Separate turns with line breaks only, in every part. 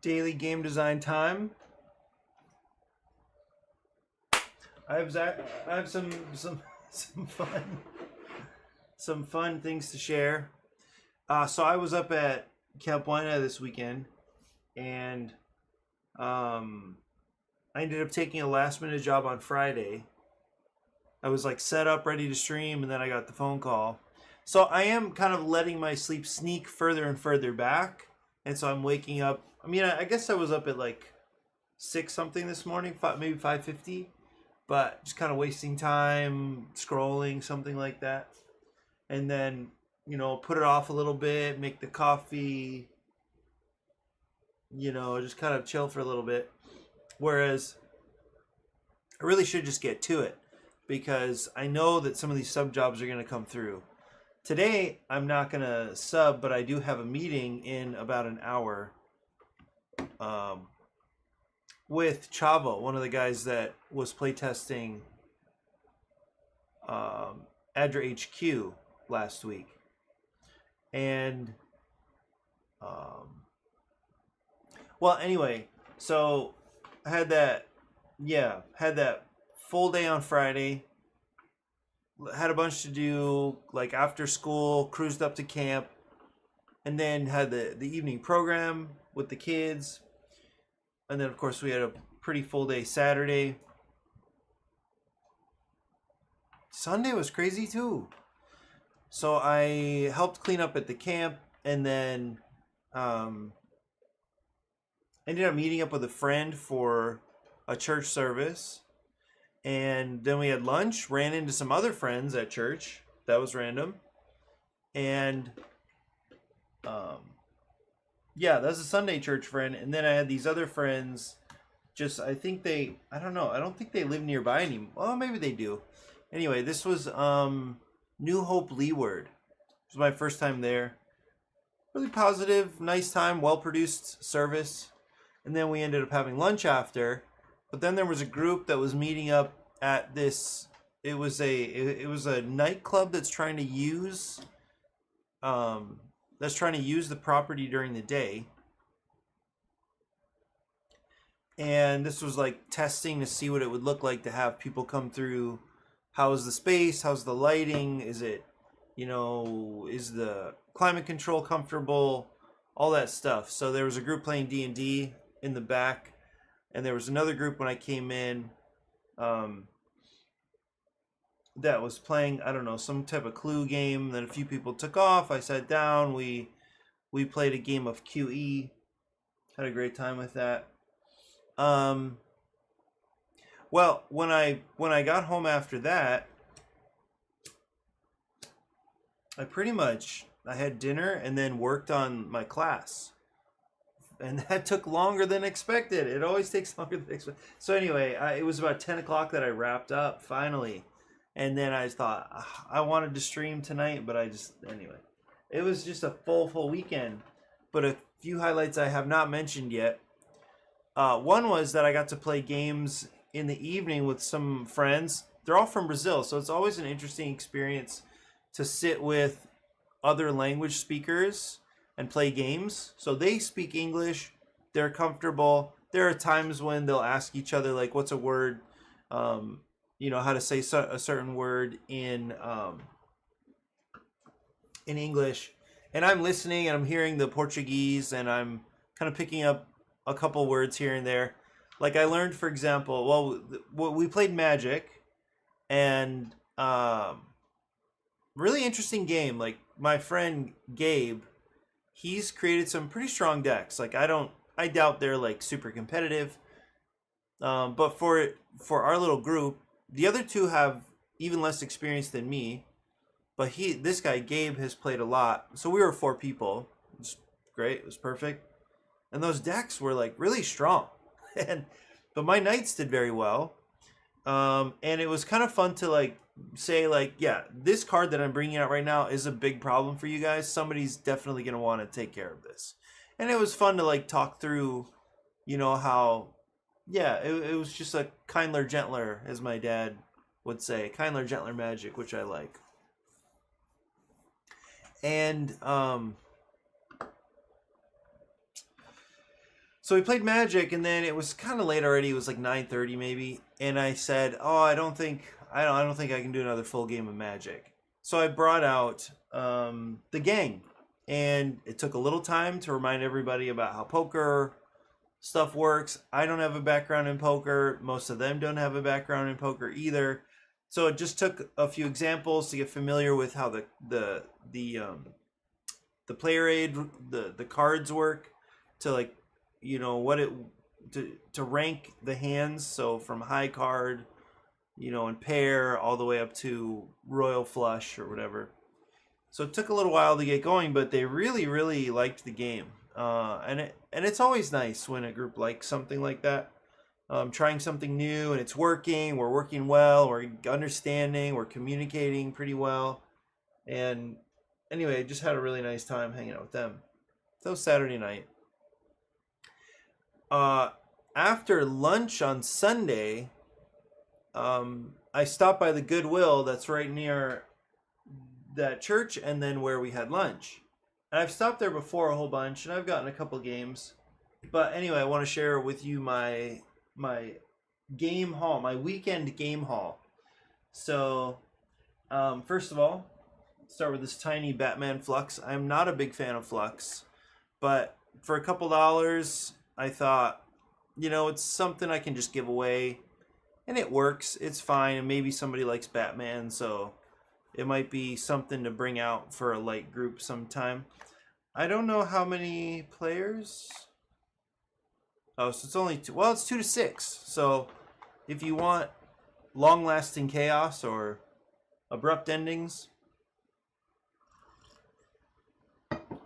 Daily game design time. I have some fun things to share. So I was up at Camp Buena this weekend, and I ended up taking a last minute job on Friday. I was like set up, ready to stream, and then I got the phone call. So I am kind of letting my sleep sneak further and further back, and so I'm waking up. I mean, I guess I was up at like 6 something this morning, maybe 5:50, but just kind of wasting time scrolling, something like that. And then, put it off a little bit, make the coffee, just kind of chill for a little bit. Whereas I really should just get to it because I know that some of these sub jobs are going to come through. Today, I'm not going to sub, but I do have a meeting in about an hour with Chavo, one of the guys that was playtesting Adra HQ last week. And, well, anyway, so I had that full day on Friday. Had a bunch to do, like after school, cruised up to camp, and then had the evening program with the kids. And then, of course, we had a pretty full day Saturday. Sunday was crazy, too. So I helped clean up at the camp, and then ended up meeting up with a friend for a church service. And then we had lunch, ran into some other friends at church. That was random. And that was a Sunday church friend. And then I had these other friends. I don't think they live nearby anymore. Well, maybe they do. Anyway, this was New Hope Leeward. It was my first time there. Really positive, nice time, well-produced service. And then we ended up having lunch after. But then there was a group that was meeting up at this. It was a nightclub that's trying to use the property during the day. And this was like testing to see what it would look like to have people come through. How's the space? How's the lighting? Is it, is the climate control comfortable? All that stuff. So there was a group playing D&D in the back. And there was another group when I came in that was playing, I don't know, some type of Clue game. Then a few people took off. I sat down. We played a game of QE. Had a great time with that. Well, when I got home after that, I had dinner and then worked on my class. And that took longer than expected. It always takes longer than expected. So anyway, it was about 10 o'clock that I wrapped up, finally. And then I thought, I wanted to stream tonight, but anyway. It was just a full weekend. But a few highlights I have not mentioned yet. One was that I got to play games in the evening with some friends. They're all from Brazil, so it's always an interesting experience to sit with other language speakers and play games. So they speak English, they're comfortable. There are times when they'll ask each other, like, what's a word, how to say a certain word in English. And I'm listening and I'm hearing the Portuguese and I'm kind of picking up a couple words here and there. Like I learned, for example, we played Magic, and really interesting game. Like my friend Gabe, he's created some pretty strong decks. Like I doubt they're like super competitive. But for our little group, the other two have even less experience than me. But this guy Gabe has played a lot. So we were 4 people. It was great. It was perfect. And those decks were like really strong. But my knights did very well. And it was kind of fun to like say like, yeah, this card that I'm bringing out right now is a big problem for you guys. Somebody's definitely going to want to take care of this. And it was fun to like talk through, how, yeah, it was just a kindler, gentler, as my dad would say, kindler, gentler magic, which I like. And So we played Magic, and then it was kind of late already. It was like 9:30 maybe, and I said, "Oh, I don't think I can do another full game of Magic." So I brought out the gang, and it took a little time to remind everybody about how poker stuff works. I don't have a background in poker. Most of them don't have a background in poker either. So it just took a few examples to get familiar with how the player aid, the cards work, to like, what it to rank the hands, so from high card, and pair all the way up to royal flush or whatever. So it took a little while to get going, but they really really liked the game. And it's always nice when a group likes something like that. Trying something new and it's working, we're working well, we're understanding, we're communicating pretty well. And anyway, I just had a really nice time hanging out with them. So Saturday night. After lunch on Sunday, I stopped by the Goodwill that's right near that church and then where we had lunch. And I've stopped there before a whole bunch, and I've gotten a couple games. But anyway, I want to share with you my game haul, my weekend game haul. So, first of all, start with this tiny Batman Flux. I'm not a big fan of Flux, but for a couple dollars, I thought, it's something I can just give away, and it works. It's fine, and maybe somebody likes Batman, so it might be something to bring out for a light group sometime. I don't know how many players. Oh, so it's only two. Well, it's 2 to 6. So if you want long-lasting chaos or abrupt endings,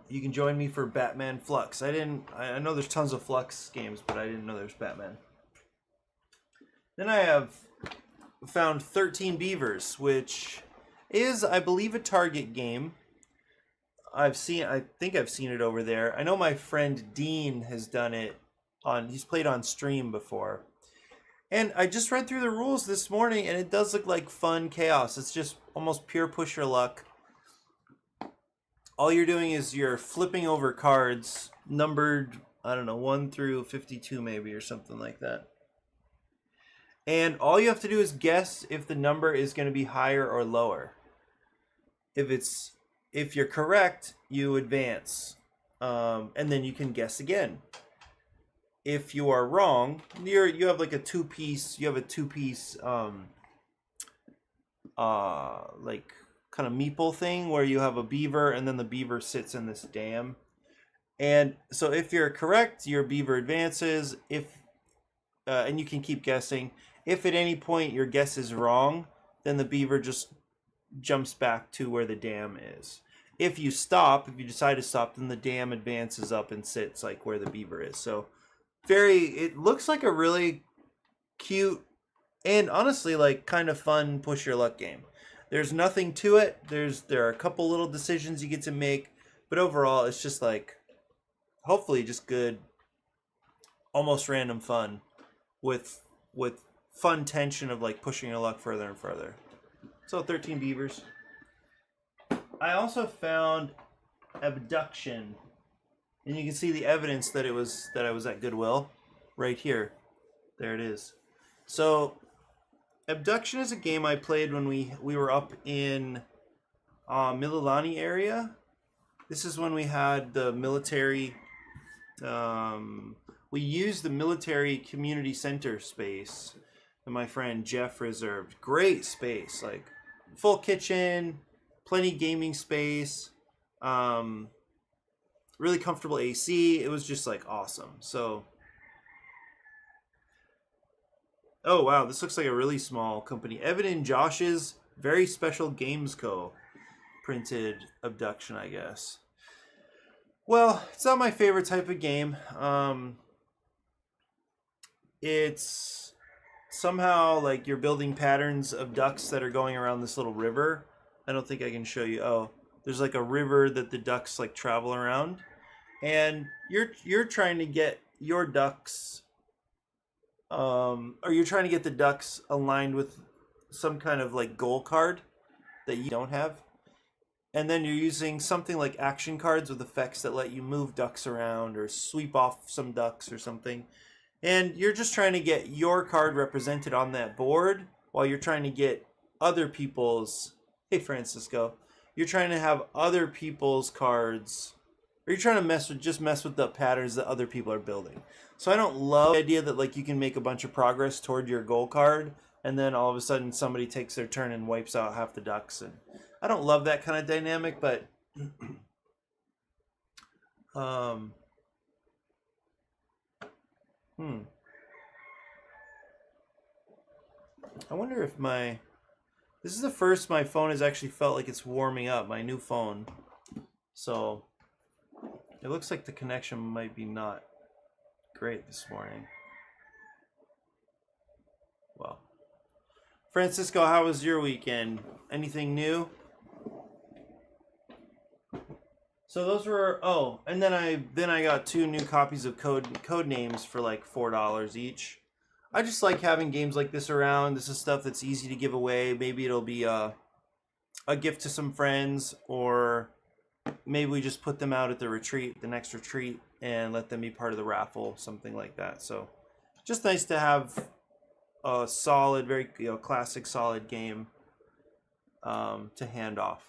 you can join me for Batman Flux. I know there's tons of Flux games, but I didn't know there's Batman. Then I have found 13 Beavers, which is, I believe, a Target game. I think I've seen it over there. I know my friend Dean has done it he's played on stream before. And I just read through the rules this morning, and it does look like fun chaos. It's just almost pure push your luck. All you're doing is you're flipping over cards numbered, I don't know, 1 through 52 maybe, or something like that. And all you have to do is guess if the number is going to be higher or lower. If you're correct, you advance, and then you can guess again. If you are wrong, you have like a two-piece. You have a two-piece, like kind of meeple thing where you have a beaver, and then the beaver sits in this dam. And so if you're correct, your beaver advances. And you can keep guessing. If at any point your guess is wrong, then the beaver just jumps back to where the dam is. If you decide to stop, then the dam advances up and sits like where the beaver is. So it looks like a really cute and honestly like kind of fun push your luck game. There's nothing to it. There are a couple little decisions you get to make, but overall it's just like hopefully just good, almost random fun with fun tension of like pushing your luck further and further. So 13 Beavers. I also found Abduction, and you can see the evidence that I was at Goodwill right here. There it is. So Abduction is a game I played when we were up in Mililani area. This is when we had the military. We used the military community center space that my friend Jeff reserved. Great space, like full kitchen, plenty gaming space, really comfortable AC. It was just like awesome. So, oh wow, this looks like a really small company. Evan and Josh's Very Special Games Co. printed Abduction, I guess. Well, it's not my favorite type of game. It's somehow like you're building patterns of ducks that are going around this little river. I don't think I can show you. Oh, there's like a river that the ducks like travel around, and you're trying to get your ducks, or you're trying to get the ducks aligned with some kind of like goal card that you don't have. and then you're using something like action cards with effects that let you move ducks around or sweep off some ducks or something. And you're just trying to get your card represented on that board while you're trying to get other people's. Hey, Francisco. You're trying to have other people's cards, or you're trying to mess with the patterns that other people are building. So I don't love the idea that like you can make a bunch of progress toward your goal card, and then all of a sudden somebody takes their turn and wipes out half the ducks. And I don't love that kind of dynamic, but I wonder if this is the first my phone has actually felt like it's warming up, my new phone. So it looks like the connection might be not great this morning. Well, Francisco, how was your weekend? Anything new? So those were and then I got 2 new copies of Code Names for like $4 each. I just like having games like this around. This is stuff that's easy to give away. Maybe it'll be a gift to some friends, or maybe we just put them out at the next retreat, and let them be part of the raffle, something like that. So just nice to have a solid, very classic, solid game to hand off.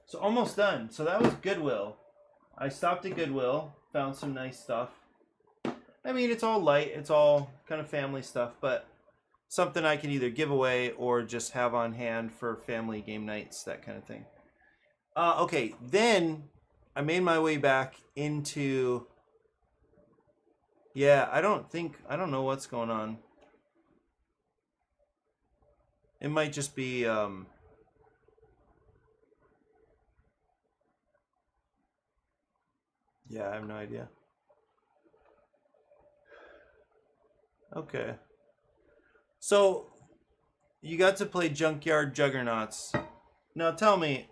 So almost done. So that was Goodwill. I stopped at Goodwill, found some nice stuff. I mean, it's all light, it's all kind of family stuff, but something I can either give away or just have on hand for family game nights, that kind of thing. Okay, then I made my way back into... Yeah, I don't know what's going on. It might just be... Yeah, I have no idea. Okay. So, you got to play Junkyard Juggernauts. Now tell me,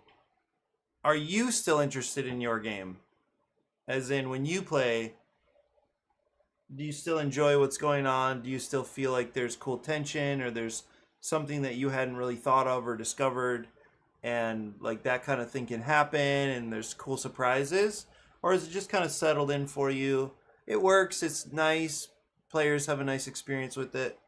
are you still interested in your game? As in, when you play, do you still enjoy what's going on? Do you still feel like there's cool tension, or there's something that you hadn't really thought of or discovered, and like that kind of thing can happen, and there's cool surprises? Or is it just kind of settled in for you? It works, it's nice, players have a nice experience with it.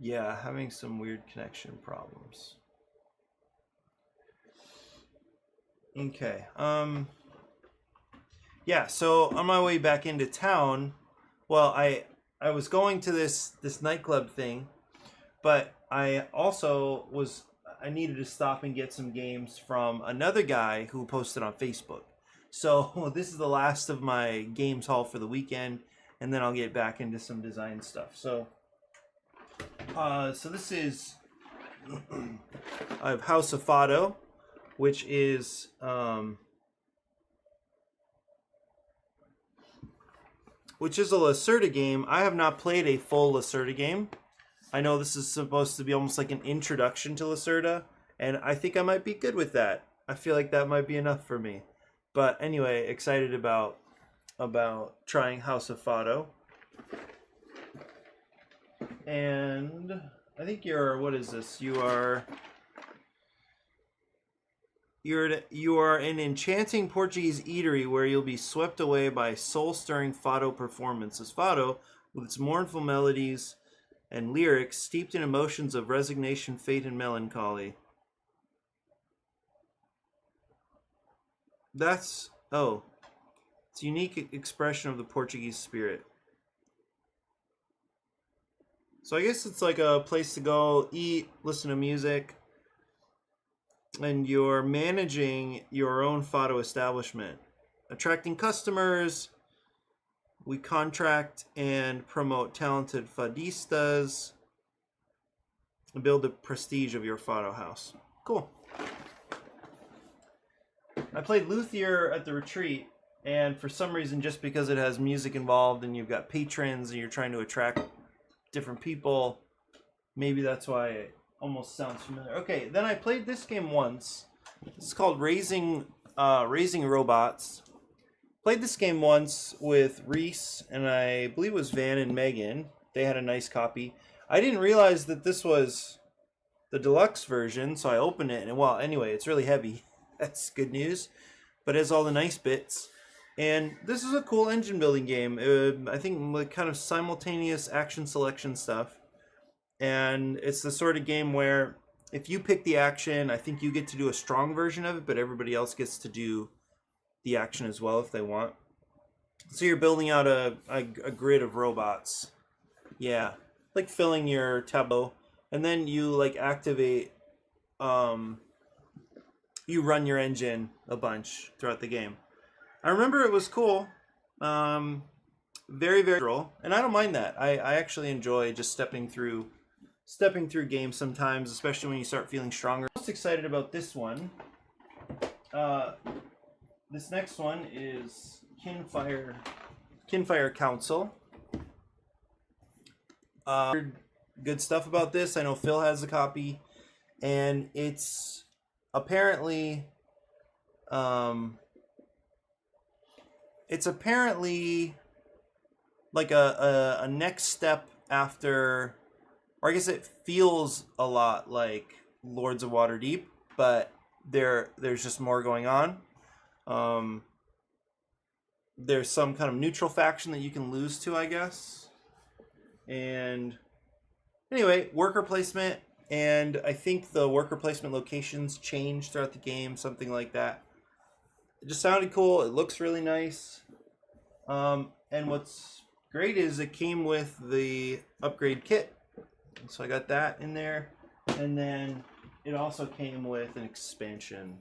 Yeah, having some weird connection problems. Okay. Yeah, so on my way back into town, well, I was going to this nightclub thing, but I needed to stop and get some games from another guy who posted on Facebook. So this is the last of my games haul for the weekend, and then I'll get back into some design stuff. So this is I have House of Fado, which is a Lacerda game. I have not played a full Lacerda game. I know this is supposed to be almost like an introduction to Lacerda, and I think I might be good with that. I feel like that might be enough for me. But anyway, excited about trying House of Fado. And I think what is this? You are an enchanting Portuguese eatery where you'll be swept away by soul-stirring fado performances. Fado, with its mournful melodies and lyrics steeped in emotions of resignation, fate, and melancholy. It's a unique expression of the Portuguese spirit. So I guess it's like a place to go eat, listen to music, and you're managing your own fado establishment, attracting customers. We contract and promote talented fadistas and build the prestige of your fado house. Cool. I played Luthier at the retreat, and for some reason, just because it has music involved and you've got patrons and you're trying to attract different people, maybe that's why it almost sounds familiar. Okay, then I played this game once. This is called Raising Robots. Played this game once with Reese and I believe it was Van and Megan. They had a nice copy. I didn't realize that this was the deluxe version, so I opened it and well, anyway, it's really heavy. That's good news. But it has all the nice bits. And this is a cool engine building game. I think like kind of simultaneous action selection stuff. And it's the sort of game where if you pick the action, I think you get to do a strong version of it, but everybody else gets to do the action as well if they want. So you're building out a grid of robots. Yeah, like filling your tableau, and then you like activate. You run your engine a bunch throughout the game. I remember it was cool. Very very cool, and I don't mind that. I actually enjoy just stepping through games sometimes, especially when you start feeling stronger. I'm most excited about this one. This next one is Kinfire Council. Good stuff about this. I know Phil has a copy, and it's apparently like a next step after, or I guess it feels a lot like Lords of Waterdeep, but there's just more going on. There's some kind of neutral faction that you can lose to, I guess. And anyway, worker placement, and I think the worker placement locations change throughout the game, something like that. It just sounded cool. It looks really nice. And what's great is it came with the upgrade kit. So I got that in there. And then it also came with an expansion.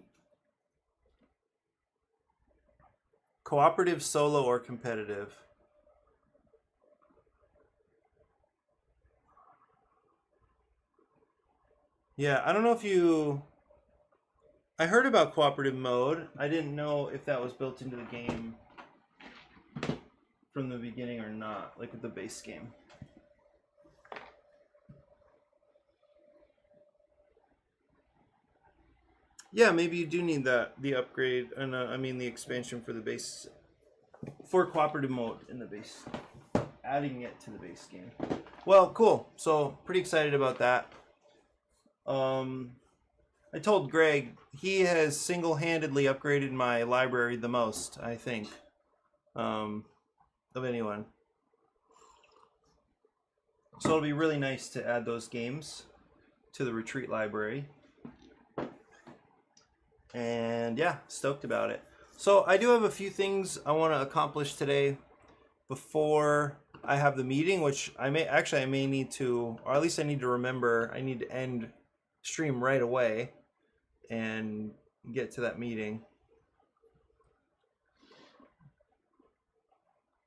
Cooperative, solo, or competitive? Yeah, I don't know if you... I heard about cooperative mode. I didn't know if that was built into the game from the beginning or not, like with the base game. Yeah, maybe you do need the upgrade, and I mean the expansion for the base, for cooperative mode in the base, adding it to the base game. Well, cool. So pretty excited about that. I told Greg he has single-handedly upgraded my library the most, I think, of anyone. So it'll be really nice to add those games to the retreat library. And yeah, stoked about it. So I do have a few things I want to accomplish today before I have the meeting, which I may need to, or at least I need to remember, I need to end stream right away and get to that meeting.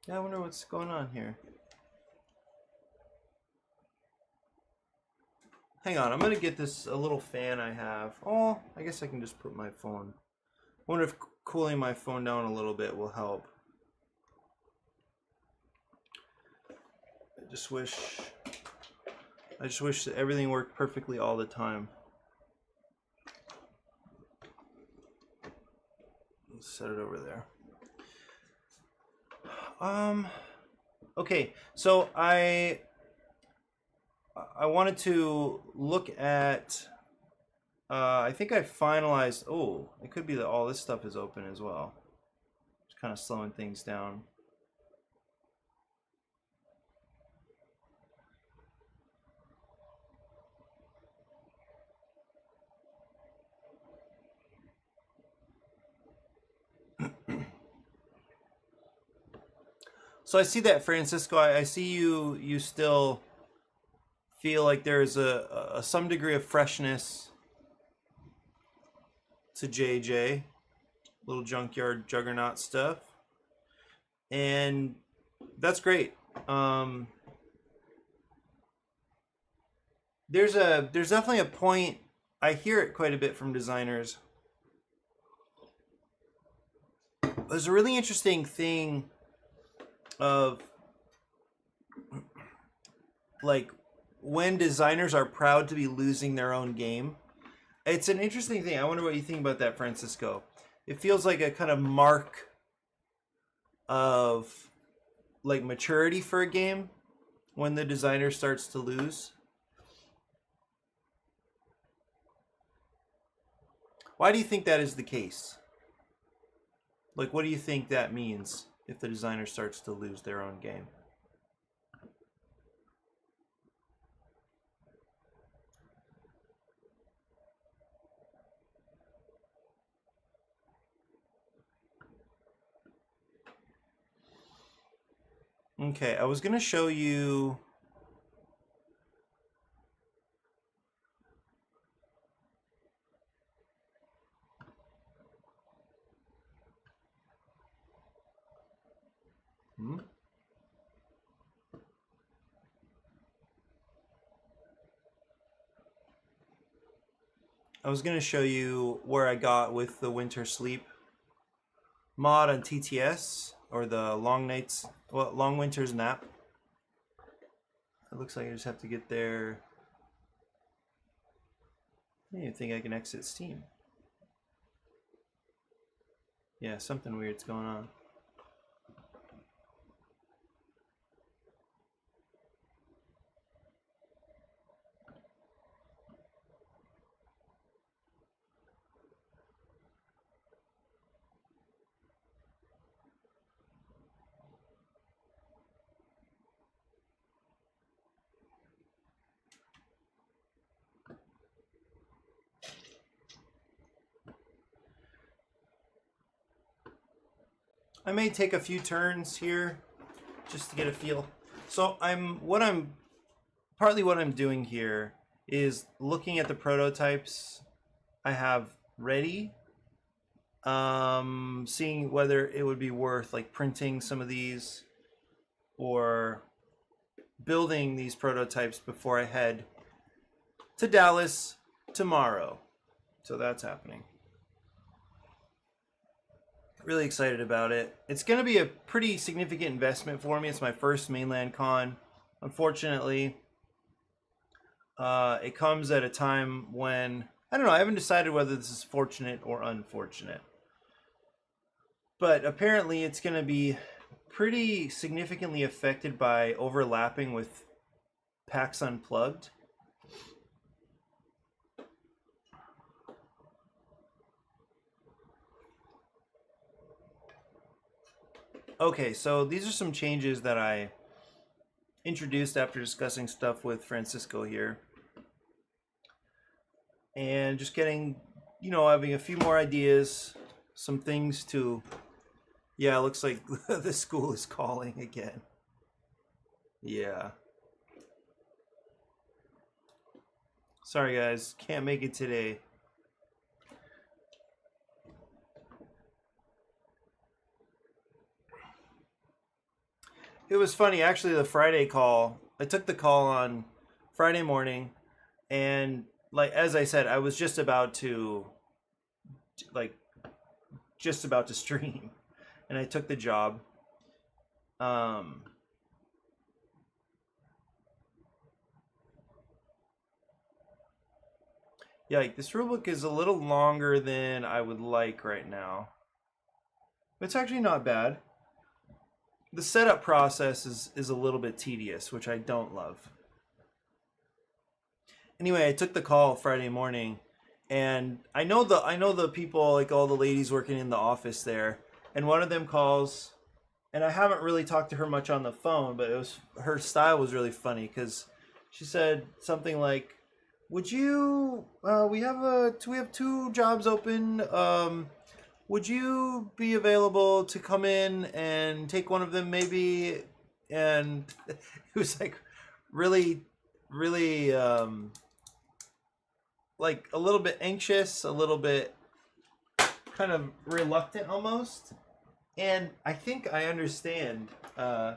Yeah, I wonder what's going on here. Hang on, I'm gonna get this a little fan I have. Oh, I guess I can just put my phone. I wonder if cooling my phone down a little bit will help. I just wish that everything worked perfectly all the time. Let's set it over there. Okay, so I wanted to look at, I think I finalized, oh, it could be that all this stuff is open as well. It's kind of slowing things down. So I see that, Francisco, I see you still feel like there's a some degree of freshness to JJ, little junkyard juggernaut stuff, and that's great. There's definitely a point, I hear it quite a bit from designers. There's a really interesting thing of like when designers are proud to be losing their own game. It's an interesting thing. I wonder what you think about that, Francisco. It feels like a kind of mark of like maturity for a game when the designer starts to lose. Why do you think that is the case? Like, what do you think that means if the designer starts to lose their own game? Okay, I was going to show you. I was going to show you where I got with the Winter Sleep mod on TTS, or the Long Nights, well, Long Winter's Nap. It looks like I just have to get there. I don't even think I can exit Steam. Yeah, something weird's going on. I may take a few turns here just to get a feel. So partly what I'm doing here is looking at the prototypes I have ready, seeing whether it would be worth like printing some of these or building these prototypes before I head to Dallas tomorrow. So that's happening. Really excited about it. It's going to be a pretty significant investment for me. It's my first mainland con. Unfortunately, it comes at a time when, I don't know, I haven't decided whether this is fortunate or unfortunate. But apparently it's going to be pretty significantly affected by overlapping with PAX Unplugged. Okay, so these are some changes that I introduced after discussing stuff with Francisco here. And just getting, having a few more ideas, some things to... Yeah, it looks like the school is calling again. Yeah. Sorry guys, can't make it today. It was funny, actually, the Friday call. I took the call on Friday morning, and like as I said, I was just about to stream, and I took the job. Yeah, like this rulebook is a little longer than I would like right now. It's actually not bad. The setup process is a little bit tedious, which I don't love. Anyway, I took the call Friday morning, and I know the people, like all the ladies working in the office there, and one of them calls, and I haven't really talked to her much on the phone, but her style was really funny because she said something like, "Would you? We have 2 jobs open. Would you be available to come in and take one of them, maybe?" And it was like really, really like a little bit anxious, a little bit kind of reluctant almost. And I think I understand. I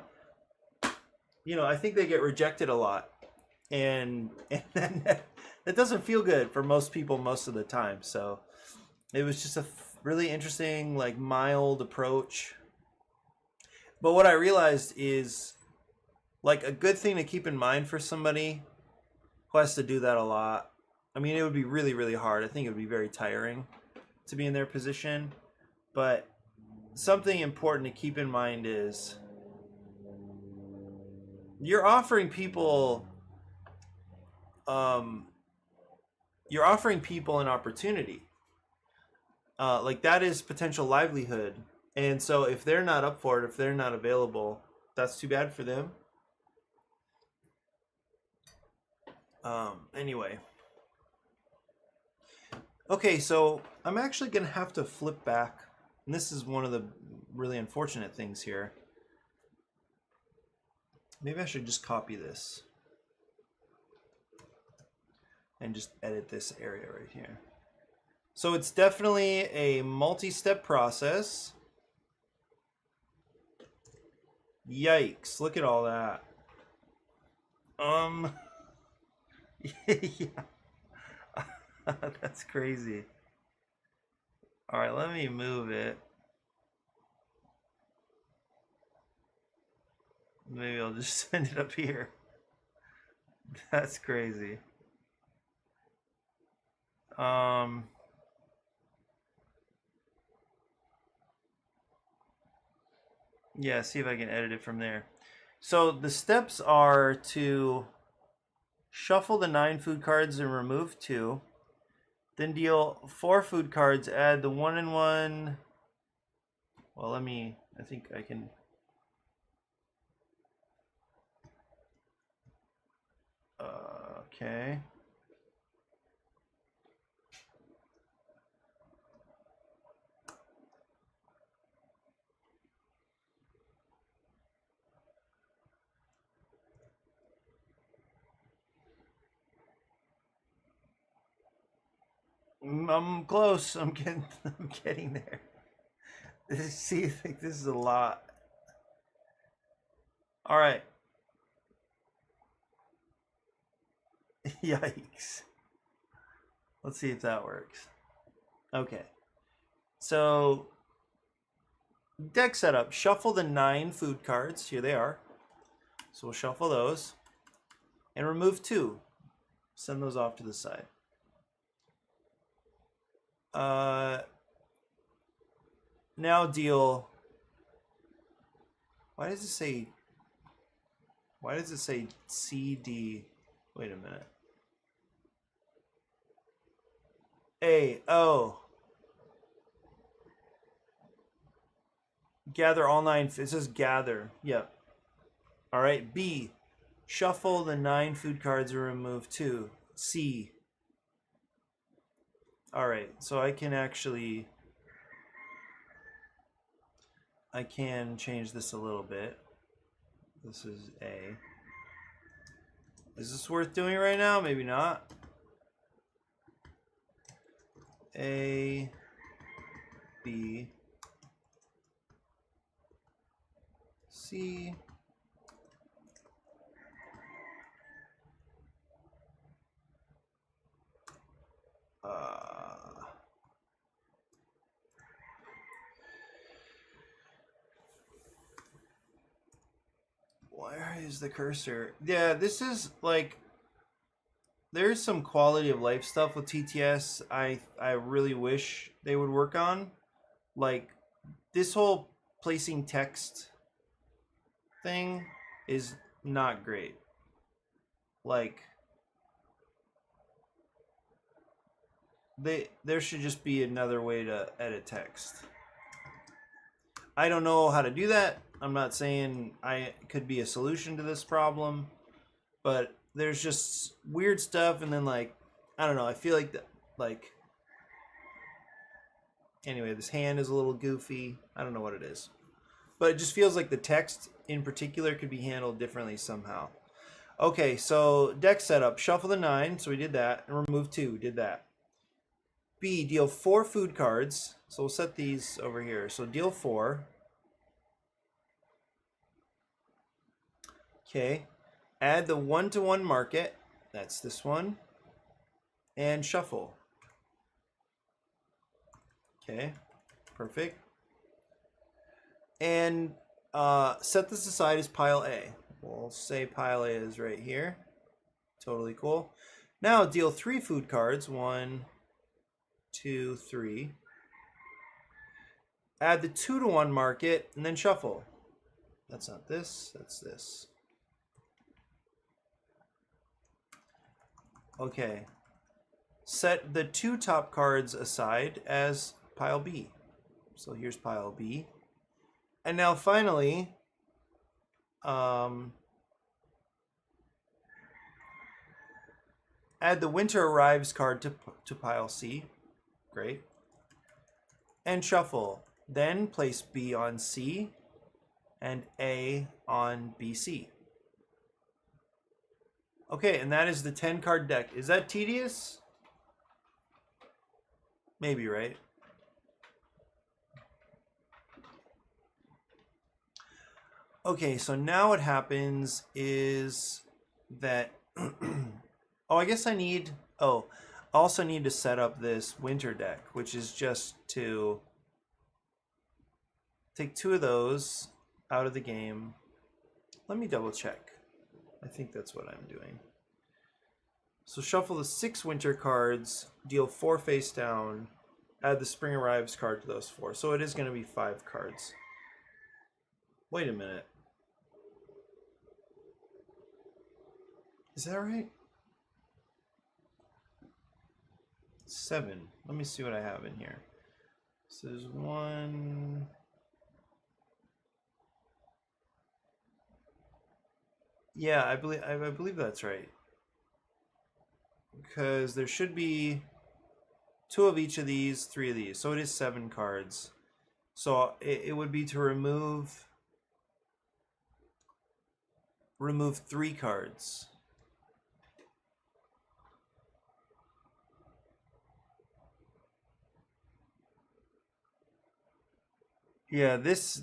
think they get rejected a lot, and then that doesn't feel good for most people most of the time. So it was just a really interesting, like mild approach. But what I realized is like a good thing to keep in mind for somebody who has to do that a lot. I mean, it would be really, really hard. I think it would be very tiring to be in their position. But something important to keep in mind is you're offering people you're offering people an opportunity. Like that is potential livelihood. And so if they're not up for it, if they're not available, that's too bad for them. Anyway. Okay, so I'm actually going to have to flip back. And this is one of the really unfortunate things here. Maybe I should just copy this. And just edit this area right here. So it's definitely a multi-step process. Yikes, look at all that. Yeah. That's crazy. All right, let me move it. Maybe I'll just send it up here. That's crazy. Yeah, see if I can edit it from there. So the steps are to shuffle the 9 food cards and remove 2. Then deal 4 food cards, add the 1 and 1. Well, I think I can. Okay. I'm close. I'm getting there. See, I think this is a lot. All right. Yikes. Let's see if that works. Okay. So, deck setup. Shuffle the 9 food cards. Here they are. So we'll shuffle those. And remove 2. Send those off to the side. Now deal. Why does it say CD? Wait a minute. A. Oh. Gather all 9. It says gather. Yep. All right. B. Shuffle the 9 food cards and remove 2. C. All right. So I can change this a little bit. This is A. Is this worth doing right now? Maybe not. A, B, C, where is the cursor? Yeah, this is like there's some quality of life stuff with TTS I really wish they would work on. Like this whole placing text thing is not great. Like there should just be another way to edit text. I don't know how to do that. I'm not saying I could be a solution to this problem, but there's just weird stuff, and then like I don't know. I feel like that anyway, this hand is a little goofy. I don't know what it is, but it just feels like the text in particular could be handled differently somehow. Okay, so deck setup. Shuffle the 9. So we did that, and remove 2. We did that. B, deal 4 food cards. So we'll set these over here. So deal 4. Okay. Add the 1-to-1 market. That's this one. And shuffle. Okay. Perfect. And set this aside as pile A. We'll say pile A is right here. Totally cool. Now deal 3 food cards. 1, 2, 3. add the 2-to-1 market, and then shuffle. That's not this, that's this. Okay. Set the 2 top cards aside as pile B. So here's pile B. And now finally, add the Winter Arrives card to pile C. Great. And shuffle. Then place B on C and A on BC. Okay, and that is the 10 card deck. Is that tedious? Maybe, right? Okay, so now what happens is that oh, I guess I need I also need to set up this winter deck, which is just to take 2 of those out of the game. Let me double check. I think that's what I'm doing. So shuffle the 6 winter cards, deal 4 face down, add the Spring Arrives card to those 4. So it is going to be 5 cards. Wait a minute. Is that right? 7. Let me see what I have in here. So there's 1. Yeah, I believe that's right. Because there should be 2 of each of these, 3 of these. So it is 7 cards. So it would be to remove 3 cards. Yeah, this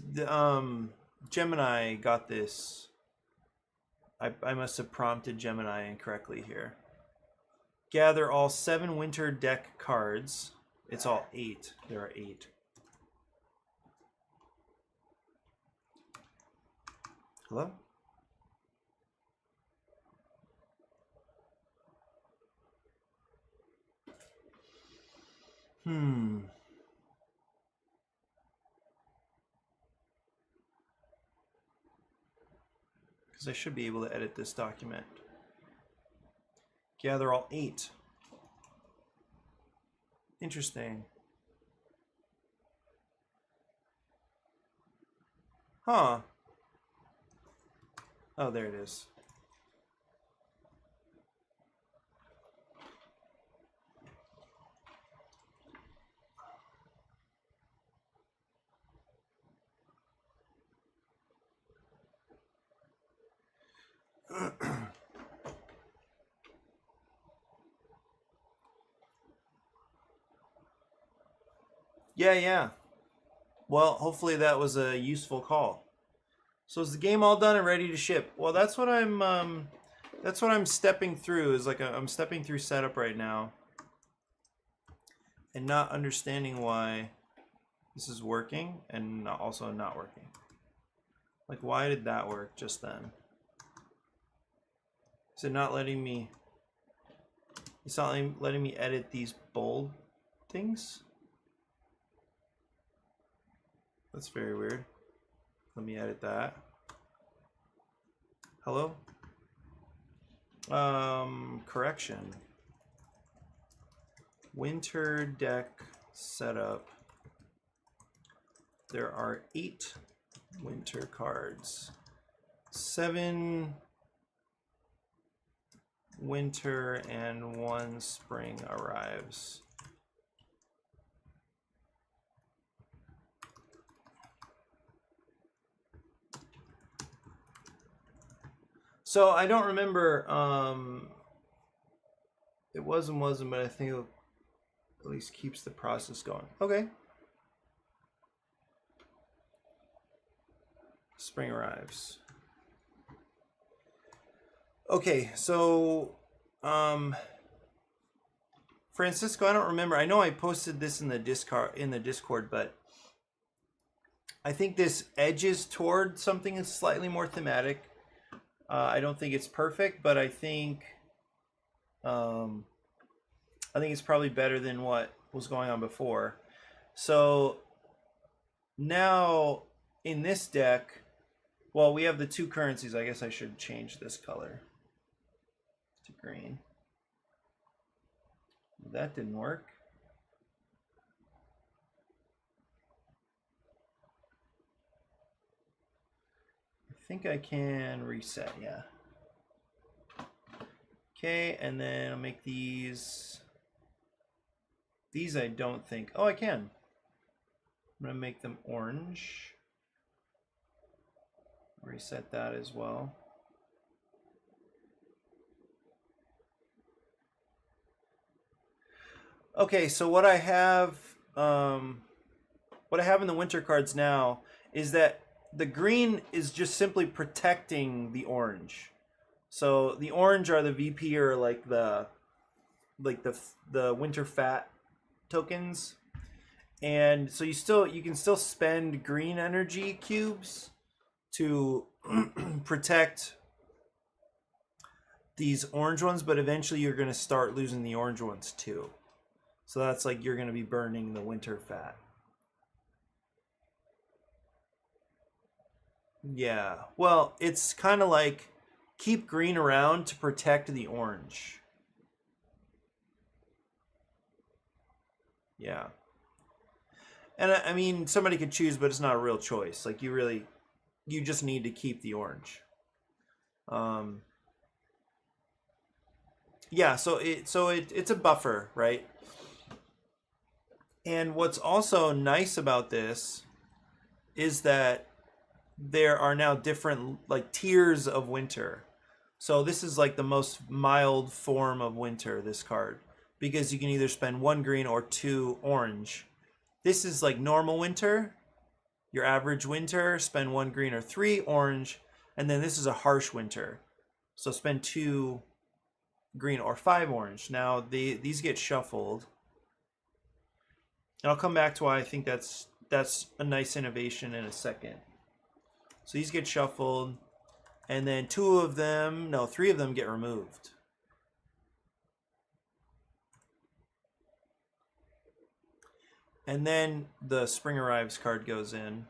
Gemini got this. I must have prompted Gemini incorrectly here. Gather all 7 winter deck cards. It's all 8. There are 8. Hello? Because I should be able to edit this document. Gather all 8. Interesting. Huh. Oh, there it is. Yeah. Well, hopefully that was a useful call. So is the game all done and ready to ship? Well, that's what I'm stepping through. Is like I'm stepping through setup right now and not understanding why this is working and also not working. Like, why did that work just then? Is it not letting me? It's not letting me edit these bold things. That's very weird. Let me edit that. Hello? Correction. Winter deck setup. There are 8 winter cards. 7 winter and 1 spring arrives. So I don't remember, it was and wasn't, but I think it at least keeps the process going. Okay. Spring arrives. Okay, so Francisco, I don't remember. I know I posted this in the Discord, but I think this edges toward something that's slightly more thematic. I don't think it's perfect, but I think it's probably better than what was going on before. So now in this deck, well, we have the two currencies. I guess I should change this color to green. That didn't work. I think I can reset, yeah. Okay, and then I'll make these. These I don't think. Oh, I can. I'm going to make them orange. Reset that as well. Okay, so what I have in the winter cards now is that the green is just simply protecting the orange. So the orange are the VP or like the winter fat tokens. And so you can still spend green energy cubes to protect these orange ones, but eventually you're going to start losing the orange ones too. So that's like you're going to be burning the winter fat. Yeah, well, it's kind of like keep green around to protect the orange. Yeah. And I mean, somebody could choose, but it's not a real choice. Like you just need to keep the orange. Yeah, so it's a buffer, right? And what's also nice about this is that there are now different like tiers of winter. So this is like the most mild form of winter, this card, because you can either spend 1 green or 2 orange. This is like normal winter, your average winter, spend 1 green or 3 orange, and then this is a harsh winter. So spend 2 green or 5 orange. Now these get shuffled. And I'll come back to why I think that's a nice innovation in a second. So these get shuffled, and then 3 of them get removed. And then the Spring Arrives card goes in.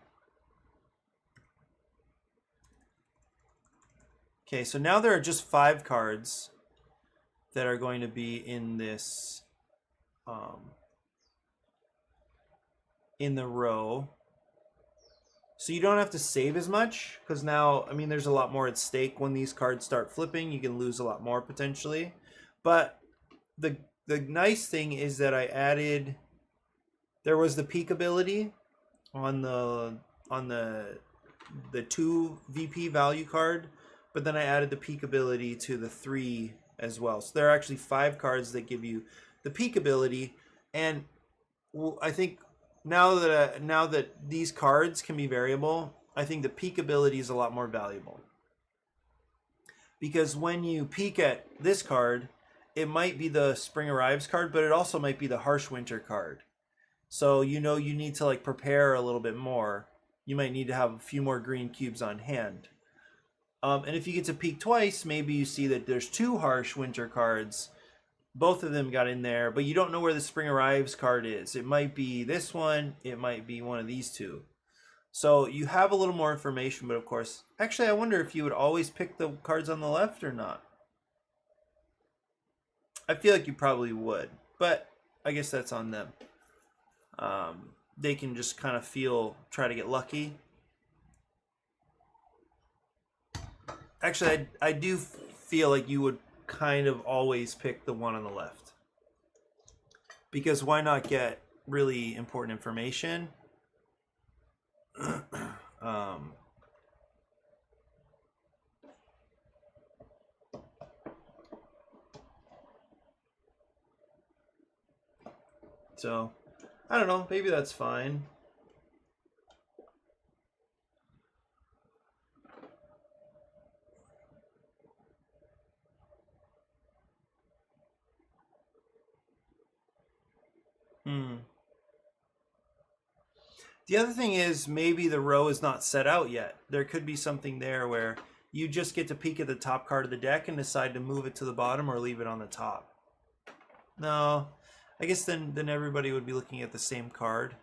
Okay, so now there are just 5 cards that are going to be in this, in the row. So you don't have to save as much, because now, I mean, there's a lot more at stake when these cards start flipping. You can lose a lot more potentially. But the nice thing is that I added, there was the peak ability on the 2 VP value card, but then I added the peak ability to the 3 as well. So there are actually 5 cards that give you the peak ability, and I think now that these cards can be variable, I think the peak ability is a lot more valuable. Because when you peek at this card, it might be the Spring Arrives card, but it also might be the Harsh Winter card. So you need to like prepare a little bit more. You might need to have a few more green cubes on hand. And if you get to peek twice, maybe you see that there's 2 Harsh Winter cards. Both of them got in there, but you don't know where the Spring Arrives card is. It might be this one. It might be one of these 2. So you have a little more information, but of course, actually, I wonder if you would always pick the cards on the left or not. I feel like you probably would, but I guess that's on them. They can just kind of try to get lucky. Actually, I do feel like you would kind of always pick the one on the left, because why not get really important information? So I don't know, maybe that's fine. The other thing is maybe the row is not set out yet. There could be something there where you just get to peek at the top card of the deck and decide to move it to the bottom or leave it on the top. No, I guess then everybody would be looking at the same card.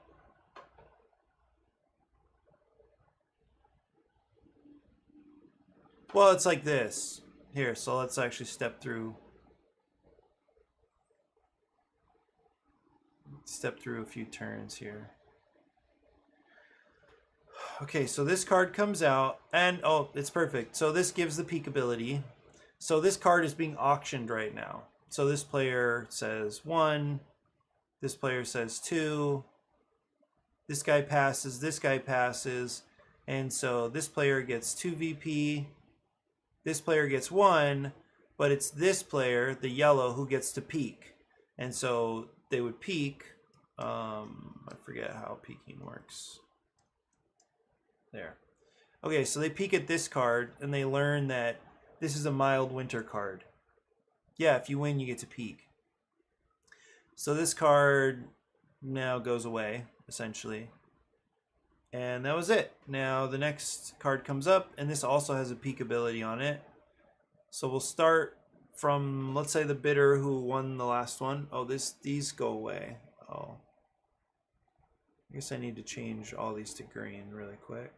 Well, it's like this. Here, so let's actually step through a few turns here. Okay, so this card comes out, and oh, it's perfect. So this gives the peak ability. So this card is being auctioned right now. So this player says 1, this player says 2, this guy passes, and so this player gets 2 VP, this player gets 1, but it's this player, the yellow, who gets to peak. And so they would peak, I forget how peaking works. There. Okay, so they peek at this card, and they learn that this is a mild winter card. Yeah, if you win, you get to peek. So this card now goes away, essentially. And that was it. Now the next card comes up, and this also has a peek ability on it. So we'll start from, let's say, the bidder who won the last one. Oh, these go away. Oh. I guess I need to change all these to green really quick.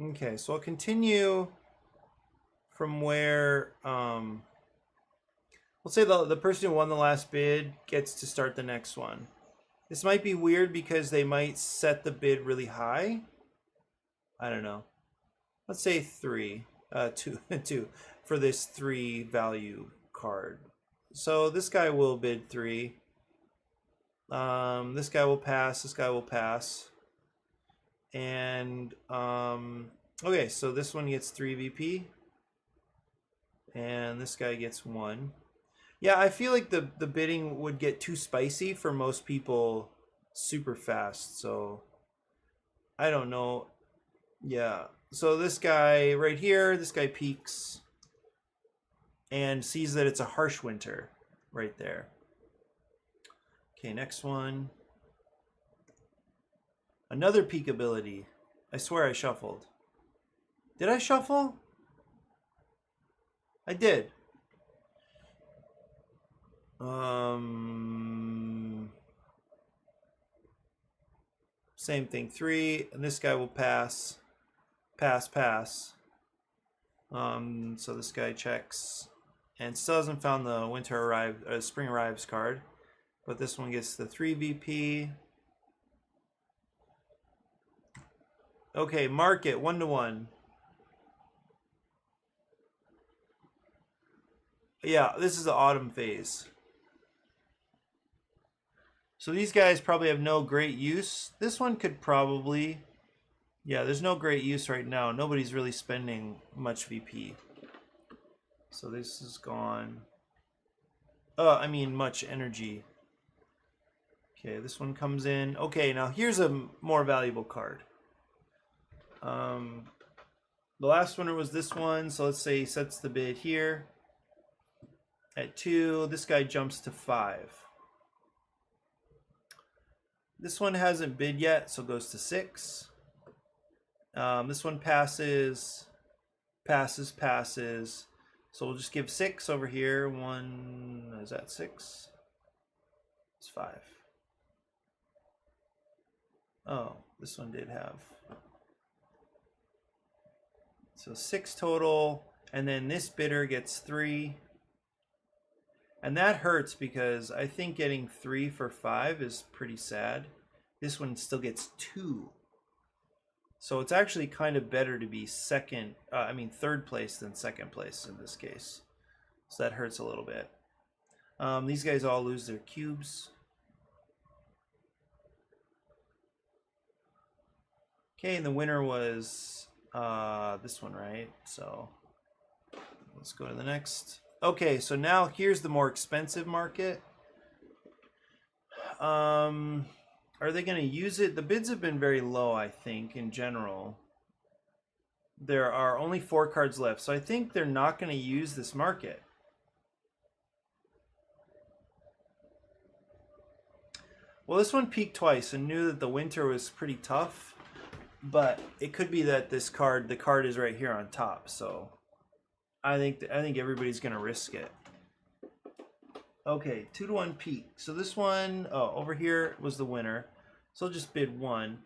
Okay, so I'll continue from where, let's say the person who won the last bid gets to start the next one. This might be weird because they might set the bid really high. I don't know. Let's say 2 for this 3 value card. So this guy will bid 3. This guy will pass, this guy will pass. And okay, so this one gets 3 VP, and this guy gets 1. Yeah, I feel like the bidding would get too spicy for most people super fast, so I don't know. Yeah, so this guy right here, this guy peaks and sees that it's a harsh winter right there. Okay, next one. Another peak ability. I swear I shuffled. Did I shuffle? I did. Same thing, 3, and this guy will pass. Pass. So this guy checks and still hasn't found the spring arrives card, but this one gets the 3 VP. Okay, market 1-1. Yeah, this is the autumn phase. So these guys probably have no great use. This one could probably, yeah, there's no great use right now. Nobody's really spending much VP. So this is gone. I mean much energy. Okay, this one comes in. Okay, now here's a more valuable card. The last winner was this one, so let's say he sets the bid here at 2. This guy jumps to 5. This one hasn't bid yet, so goes to 6. This one passes. So we'll just give 6 over here. 1, is that 6? It's 5. Oh, this one did have. So 6 total, and then this bidder gets 3. And that hurts because I think getting 3 for 5 is pretty sad. This one still gets 2. So it's actually kind of better to be third place than second place in this case. So that hurts a little bit. These guys all lose their cubes. Okay, and the winner was this one, right? So let's go to the next. Okay, so now here's the more expensive market. Are they going to use it? The bids have been very low, I think, in general. There are only 4 cards left, so I think they're not going to use this market. Well, this one peaked twice and knew that the winter was pretty tough, but it could be that this card, the card is right here on top. So I think everybody's gonna risk it. Okay, 2-to-1 peak. So this one, oh, over here was the winner. So I'll just bid 1,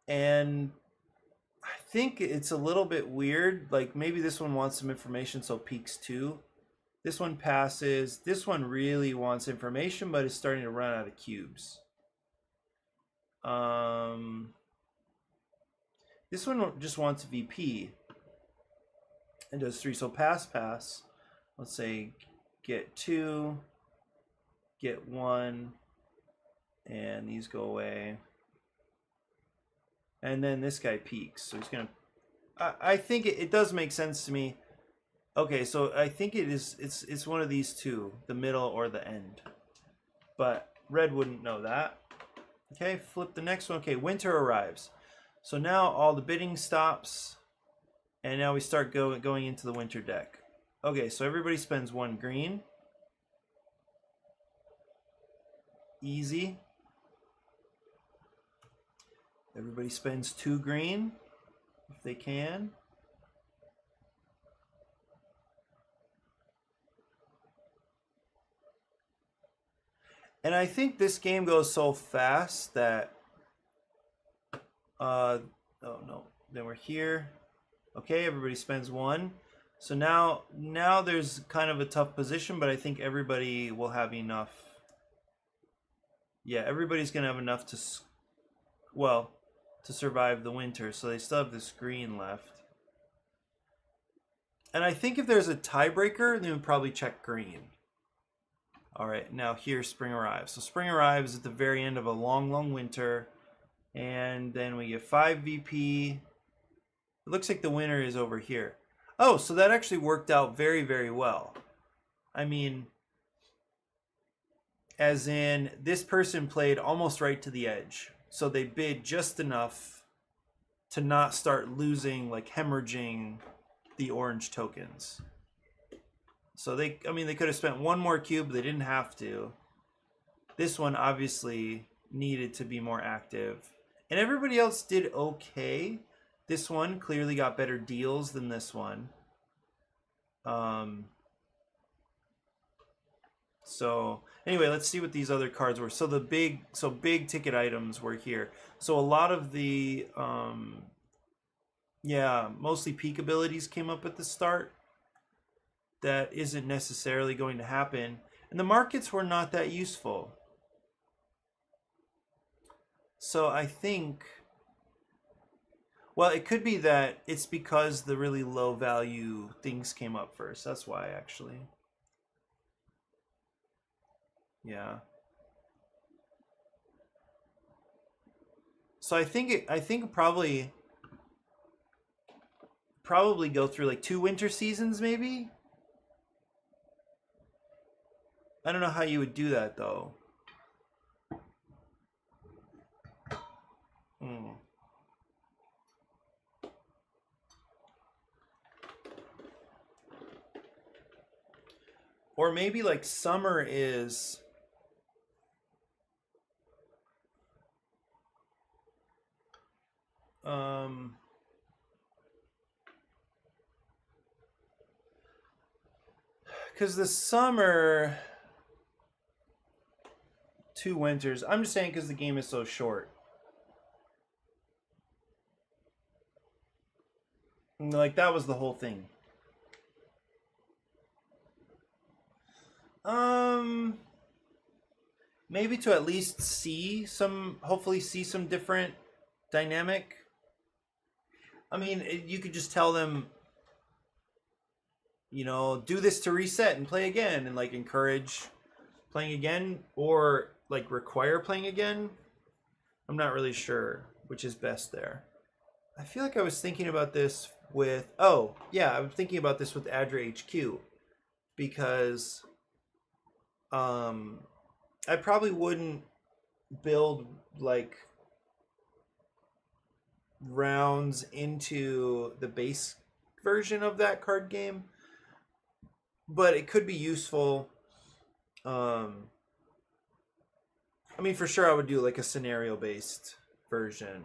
and I think it's a little bit weird. Like maybe this one wants some information, so peaks 2. This one passes. This one really wants information, but is starting to run out of cubes. This one just wants VP and does 3. So pass. Let's say get 2, get 1, and these go away. And then this guy peaks, so he's gonna. I think it does make sense to me. Okay, so I think it's one of these two, the middle or the end. But red wouldn't know that. Okay, flip the next one. Okay, winter arrives. So now all the bidding stops, and now we start going into the winter deck. Okay, so everybody spends 1 green. Easy. Everybody spends 2 green if they can. And I think this game goes so fast that oh no, then we're here. Okay, everybody spends 1. So now there's kind of a tough position, but I think everybody will have enough. Yeah, everybody's gonna have enough to survive the winter, so they still have this green left. And I think if there's a tiebreaker, then we'd probably check green. All right, now here spring arrives. So spring arrives at the very end of a long winter, and then we get 5 VP. It looks like the winner is over here. Oh, so that actually worked out very, very well. I mean, as in this person played almost right to the edge. So they bid just enough to not start losing, like hemorrhaging the orange tokens. So they could have spent 1 more cube, they didn't have to. This one obviously needed to be more active. And everybody else did okay. This one clearly got better deals than this one. So anyway, let's see what these other cards were. So big ticket items were here. So a lot of the mostly peak abilities came up at the start. That isn't necessarily going to happen. And the markets were not that useful. So I think, well, it could be that it's because the really low value things came up first. That's why, actually. Yeah. So I think probably go through like 2 winter seasons, maybe. I don't know how you would do that though. Or maybe like summer is because the summer 2 winters. I'm just saying because the game is so short. Like that was the whole thing. Maybe to at least hopefully see some different dynamic. I mean, you could just tell them, do this to reset and play again, and like encourage playing again, or like require playing again. I'm not really sure which is best there. I feel like I was thinking about this with, I was thinking about this with Adra HQ, because I probably wouldn't build like rounds into the base version of that card game, but it could be useful I mean, for sure, I would do like a scenario-based version,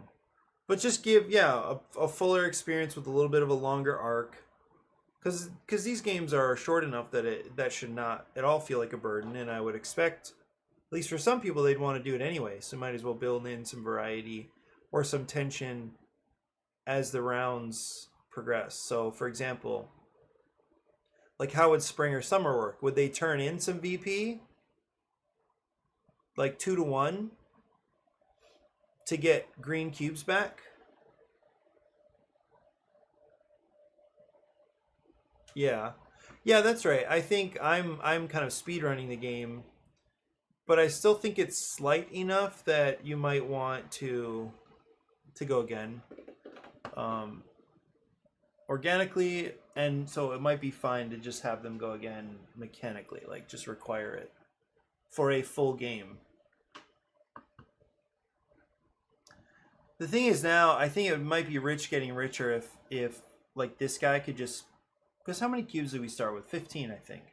but just give a fuller experience with a little bit of a longer arc, because these games are short enough that that should not at all feel like a burden, and I would expect, at least for some people, they'd want to do it anyway. So might as well build in some variety or some tension as the rounds progress. So, for example, like how would spring or summer work? Would they turn in some VP, like 2-1, to get green cubes back? Yeah, yeah, that's right. I think I'm kind of speed running the game, but I still think it's slight enough that you might want to go again. Um, Organically, and so it might be fine to just have them go again mechanically, like just require it for a full game. The thing is, now I think it might be rich getting richer if like this guy could just, because how many cubes did we start with? 15, I think.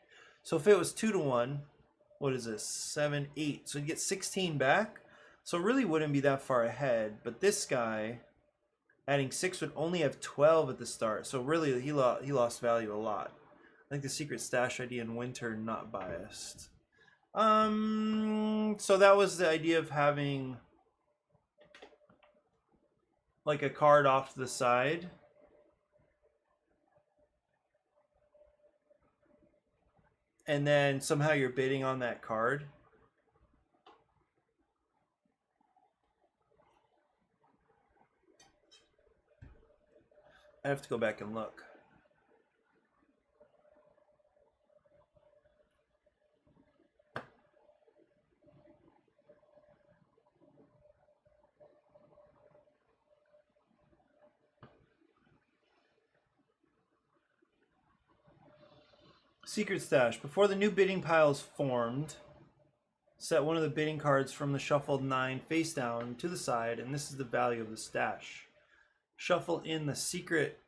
So if it was 2-1, what is this? 7, 8. So you get 16 back. So it really wouldn't be that far ahead. But this guy, adding 6, would only have 12 at the start. So really, he lost value a lot. I think the secret stash idea in winter, not biased. So that was the idea of having like a card off to the side. And then somehow you're bidding on that card. I have to go back and look. Secret stash. Before the new bidding pile is formed, set one of the bidding cards from the shuffled 9 face down to the side, and this is the value of the stash. Shuffle in the secret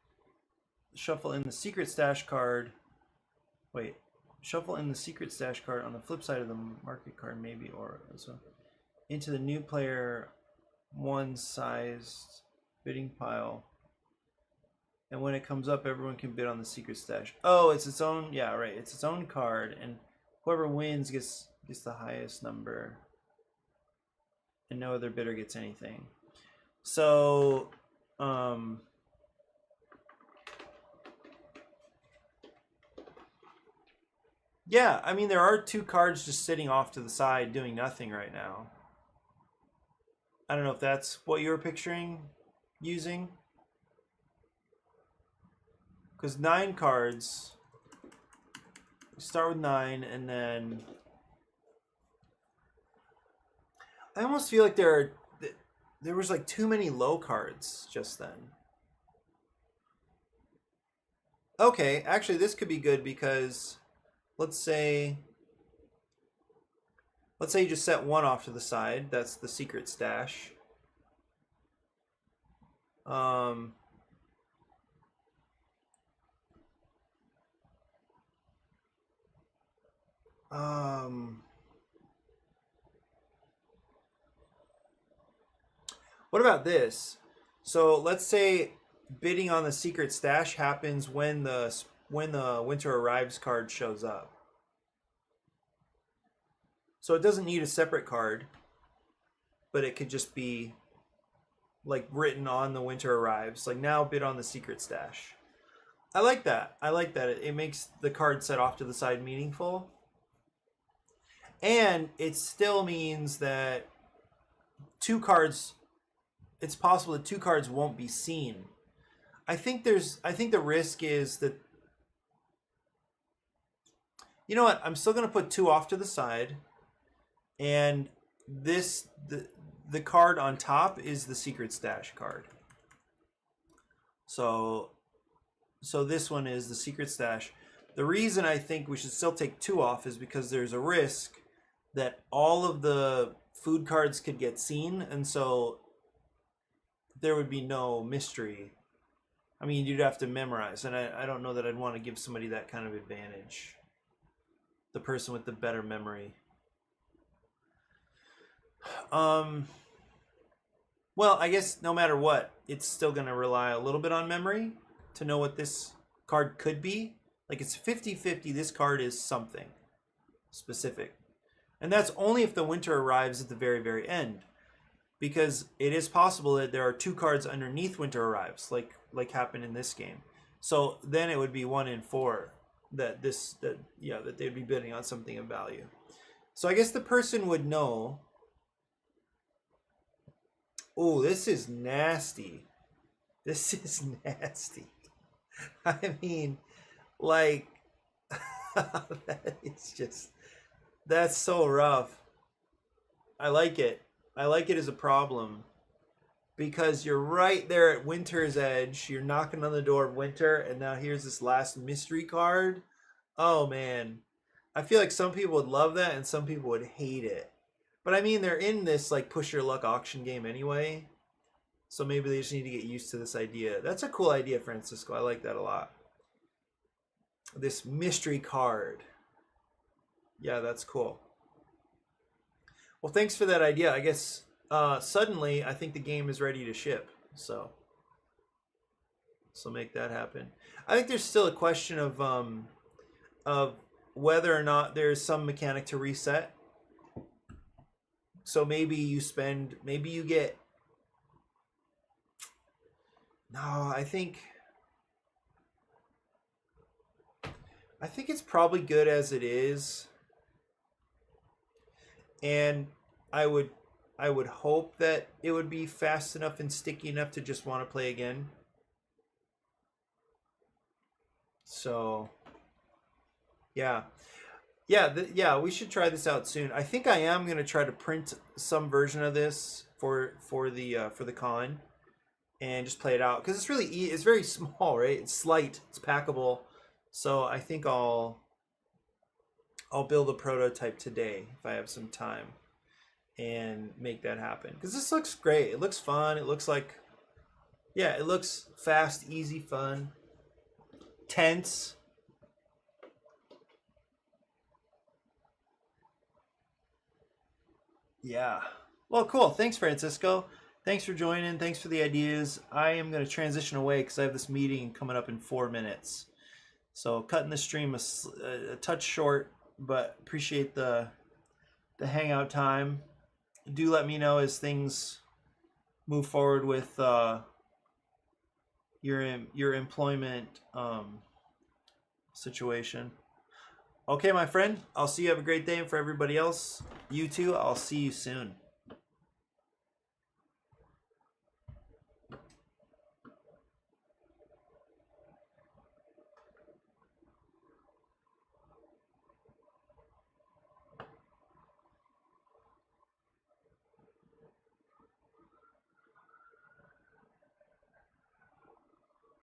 stash card. Wait. Shuffle in the secret stash card on the flip side of the market card, maybe, or so, into the new player 1 sized bidding pile. And when it comes up, everyone can bid on the secret stash. Oh, it's its own. Yeah, right. It's its own card, and whoever wins gets the highest number, and no other bidder gets anything. So, yeah. I mean, there are 2 cards just sitting off to the side doing nothing right now. I don't know if that's what you were picturing using. Because 9 cards, start with 9, and then I almost feel like there was like too many low cards just then. Okay, actually this could be good, because let's say you just set 1 off to the side. That's the secret stash. What about this? So let's say bidding on the secret stash happens when the winter arrives card shows up. So it doesn't need a separate card, but it could just be like written on the winter arrives. Like, now bid on the secret stash. I like that. It makes the card set off to the side meaningful. And it still means that 2 cards, it's possible that 2 cards won't be seen. I think the risk is that, you know what, I'm still going to put 2 off to the side, and the card on top is the secret stash card. So this one is the secret stash. The reason I think we should still take 2 off is because there's a risk that all of the food cards could get seen, and so there would be no mystery. I mean, you'd have to memorize, and I don't know that I'd want to give somebody that kind of advantage. The person with the better memory. Well, I guess no matter what, it's still going to rely a little bit on memory to know what this card could be. Like it's 50-50, this card is something specific. And that's only if the winter arrives at the very, very end. Because it is possible that there are 2 cards underneath winter arrives, like happened in this game. So then it would be 1 in 4 that they'd be bidding on something of value. So I guess the person would know. Oh, this is nasty. This is nasty. I mean, like, that's so rough. I like it. I like it as a problem because you're right there at winter's edge. You're knocking on the door of winter, and now here's this last mystery card. Oh, man. I feel like some people would love that and some people would hate it. But I mean, they're in this like push your luck auction game anyway. So maybe they just need to get used to this idea. That's a cool idea, Francisco. I like that a lot. This mystery card. Yeah, that's cool. Well, thanks for that idea. I guess suddenly I think the game is ready to ship. So make that happen. I think there's still a question of whether or not there's some mechanic to reset. So maybe you get. No, I think it's probably good as it is. And I would hope that it would be fast enough and sticky enough to just want to play again. So yeah. Yeah, we should try this out soon. I think I am going to try to print some version of this for the con and just play it out because it's very small, right? It's slight, it's packable. So I think I'll build a prototype today if I have some time and make that happen because this looks great. It looks fun. It looks like, yeah, it looks fast, easy, fun, tense. Yeah. Well, cool. Thanks, Francisco. Thanks for joining. Thanks for the ideas. I am going to transition away because I have this meeting coming up in 4 minutes. So cutting the stream a touch short, but appreciate the hangout time. Do let me know as things move forward with your employment situation. Okay, my friend. I'll see you. Have a great day. And for everybody else, you too. I'll see you soon.